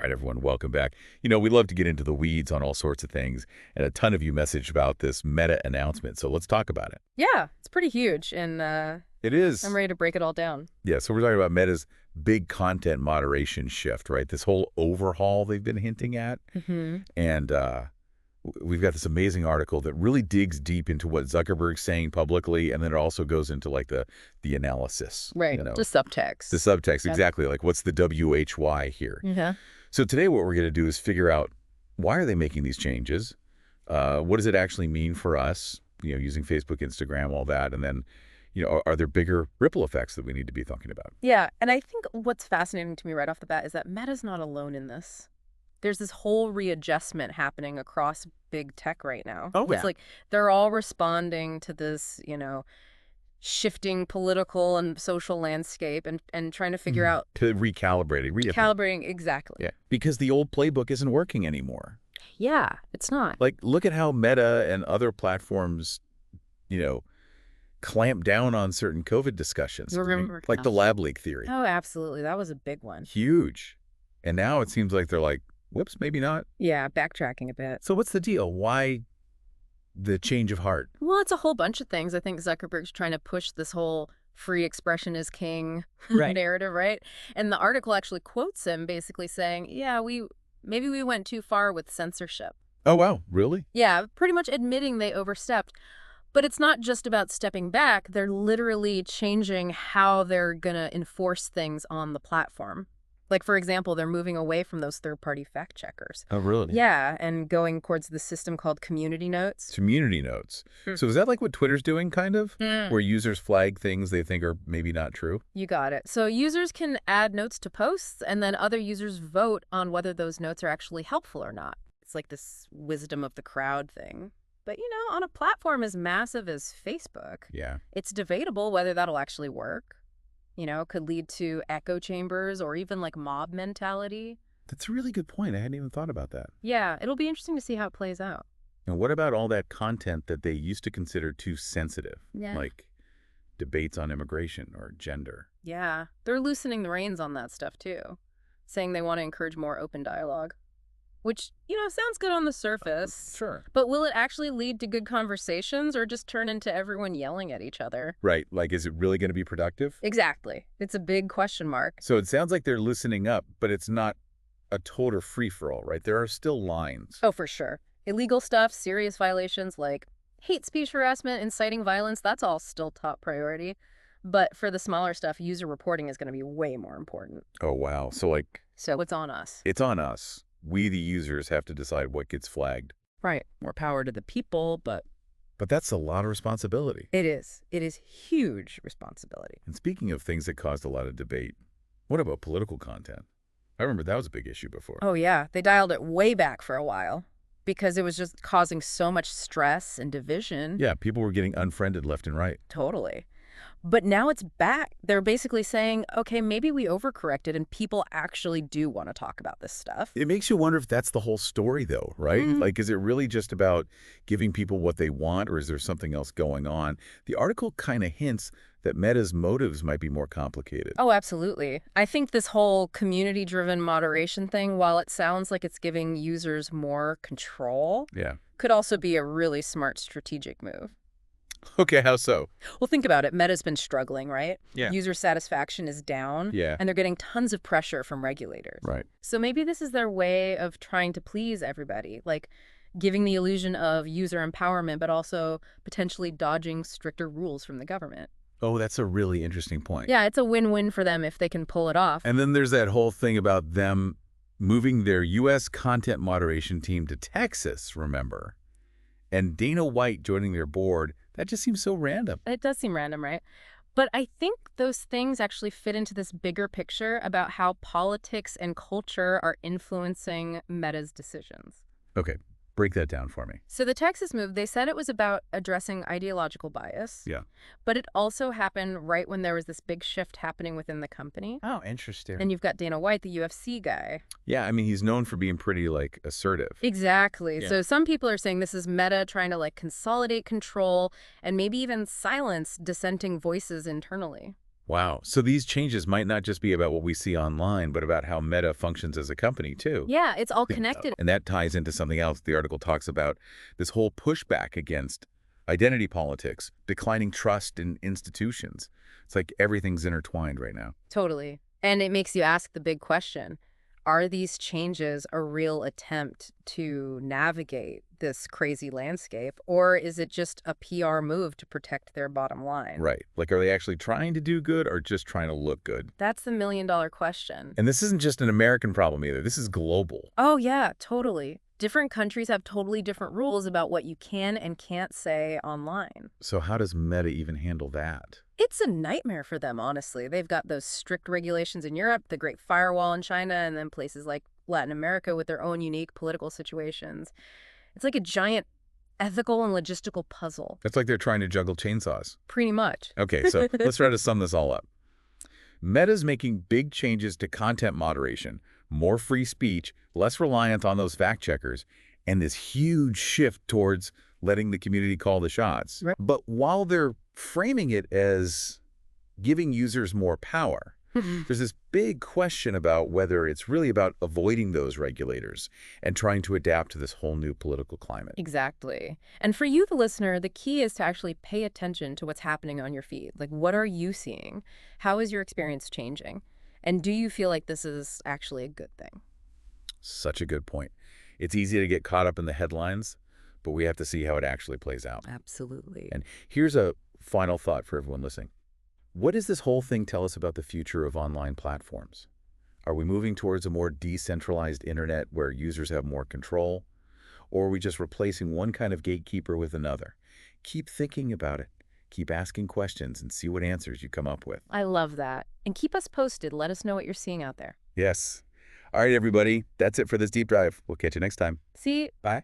right, everyone, welcome back. We love to get into the weeds on all sorts of things, and a ton of you messaged about this Meta announcement, so let's talk about it. Yeah, it's pretty huge, and It is. I'm ready to break it all down. Yeah, so we're talking about Meta's big content moderation shift, right? This whole overhaul they've been hinting at. And we've got this amazing article that really digs deep into what Zuckerberg's saying publicly, and then it also goes into, like, the analysis. Right, the subtext. The subtext, exactly. Like, what's the WHY here? Yeah. So today what we're going to do is figure out, why are they making these changes? What does it actually mean for us, using Facebook, Instagram, all that? And then, are there bigger ripple effects that we need to be thinking about? Yeah, and I think what's fascinating to me right off the bat is that Meta's not alone in this. There's this whole readjustment happening across big tech right now. Oh, yeah. It's like they're all responding to this, shifting political and social landscape and trying to figure out... To recalibrate it. Calibrating, exactly. Yeah, because the old playbook isn't working anymore. Yeah, it's not. Like, look at how Meta and other platforms, clamp down on certain COVID discussions. Remember, like the lab leak theory. Oh, absolutely. That was a big one. Huge. And now it seems like they're like, whoops, maybe not. Yeah, backtracking a bit. So what's the deal? Why the change of heart? Well, it's a whole bunch of things. I think Zuckerberg's trying to push this whole free expression is king narrative, right? And the article actually quotes him basically saying, yeah, maybe we went too far with censorship. Oh, wow. Really? Yeah, pretty much admitting they overstepped. But it's not just about stepping back. They're literally changing how they're going to enforce things on the platform. Like, for example, they're moving away from those third-party fact checkers. Oh, really? Yeah, and going towards the system called community notes. Community notes. So is that like what Twitter's doing, kind of? Where users flag things they think are maybe not true? You got it. So users can add notes to posts, and then other users vote on whether those notes are actually helpful or not. It's like this wisdom of the crowd thing. But, on a platform as massive as Facebook, it's debatable whether that'll actually work. Could lead to echo chambers or even like mob mentality. That's a really good point. I hadn't even thought about that. Yeah, it'll be interesting to see how it plays out. And what about all that content that they used to consider too sensitive? Yeah. Like debates on immigration or gender. Yeah, they're loosening the reins on that stuff too, saying they want to encourage more open dialogue. Which, sounds good on the surface. Sure. But will it actually lead to good conversations or just turn into everyone yelling at each other? Right. Like, is it really going to be productive? Exactly. It's a big question mark. So it sounds like they're loosening up, but it's not a total free-for-all, right? There are still lines. Oh, for sure. Illegal stuff, serious violations like hate speech harassment, inciting violence, that's all still top priority. But for the smaller stuff, user reporting is going to be way more important. Oh, wow. So it's on us. It's on us. We, the users, have to decide what gets flagged. Right. More power to the people, but that's a lot of responsibility. It is. It is huge responsibility. And speaking of things that caused a lot of debate, what about political content? I remember that was a big issue before. Oh, yeah. They dialed it way back for a while because it was just causing so much stress and division. Yeah, people were getting unfriended left and right. Totally. But now it's back. They're basically saying, okay, maybe we overcorrected and people actually do want to talk about this stuff. It makes you wonder if that's the whole story, though, right? Like, is it really just about giving people what they want, or is there something else going on? The article kind of hints that Meta's motives might be more complicated. Oh, absolutely. I think this whole community-driven moderation thing, while it sounds like it's giving users more control, could also be a really smart strategic move. Okay, how so? Well, think about it. Meta's been struggling, right? Yeah. User satisfaction is down. Yeah. And they're getting tons of pressure from regulators. Right. So maybe this is their way of trying to please everybody, like giving the illusion of user empowerment, but also potentially dodging stricter rules from the government. Oh, that's a really interesting point. Yeah, it's a win-win for them if they can pull it off. And then there's that whole thing about them moving their U.S. content moderation team to Texas, remember? And Dana White joining their board. That just seems so random. It does seem random, right? But I think those things actually fit into this bigger picture about how politics and culture are influencing Meta's decisions. Okay, break that down for me. So the Texas move, they said it was about addressing ideological bias. Yeah. But it also happened right when there was this big shift happening within the company. Oh, interesting. And you've got Dana White, the UFC guy. Yeah, I mean, he's known for being pretty, assertive. Exactly. Yeah. So some people are saying this is Meta trying to, consolidate control and maybe even silence dissenting voices internally. Wow. So these changes might not just be about what we see online, but about how Meta functions as a company, too. Yeah, it's all Yeah. connected. And that ties into something else. The article talks about this whole pushback against identity politics, declining trust in institutions. It's like everything's intertwined right now. Totally. And it makes you ask the big question. Are these changes a real attempt to navigate this crazy landscape, or is it just a PR move to protect their bottom line? Right. Like, are they actually trying to do good or just trying to look good? That's the million-dollar question. And this isn't just an American problem either. This is global. Oh, yeah, totally. Different countries have totally different rules about what you can and can't say online. So how does Meta even handle that? It's a nightmare for them, honestly. They've got those strict regulations in Europe, the Great Firewall in China, and then places like Latin America with their own unique political situations. It's like a giant ethical and logistical puzzle. It's like they're trying to juggle chainsaws. Pretty much. Okay, so let's try to sum this all up. Meta's making big changes to content moderation, more free speech, less reliant on those fact checkers, and this huge shift towards letting the community call the shots. Right. But while they're framing it as giving users more power, there's this big question about whether it's really about avoiding those regulators and trying to adapt to this whole new political climate. Exactly. And for you, the listener, the key is to actually pay attention to what's happening on your feed. Like, what are you seeing? How is your experience changing? And do you feel like this is actually a good thing? Such a good point. It's easy to get caught up in the headlines, but we have to see how it actually plays out. Absolutely. And here's a final thought for everyone listening. What does this whole thing tell us about the future of online platforms? Are we moving towards a more decentralized internet where users have more control? Or are we just replacing one kind of gatekeeper with another? Keep thinking about it. Keep asking questions and see what answers you come up with. I love that. And keep us posted. Let us know what you're seeing out there. Yes. All right, everybody. That's it for this deep dive. We'll catch you next time. See, Bye.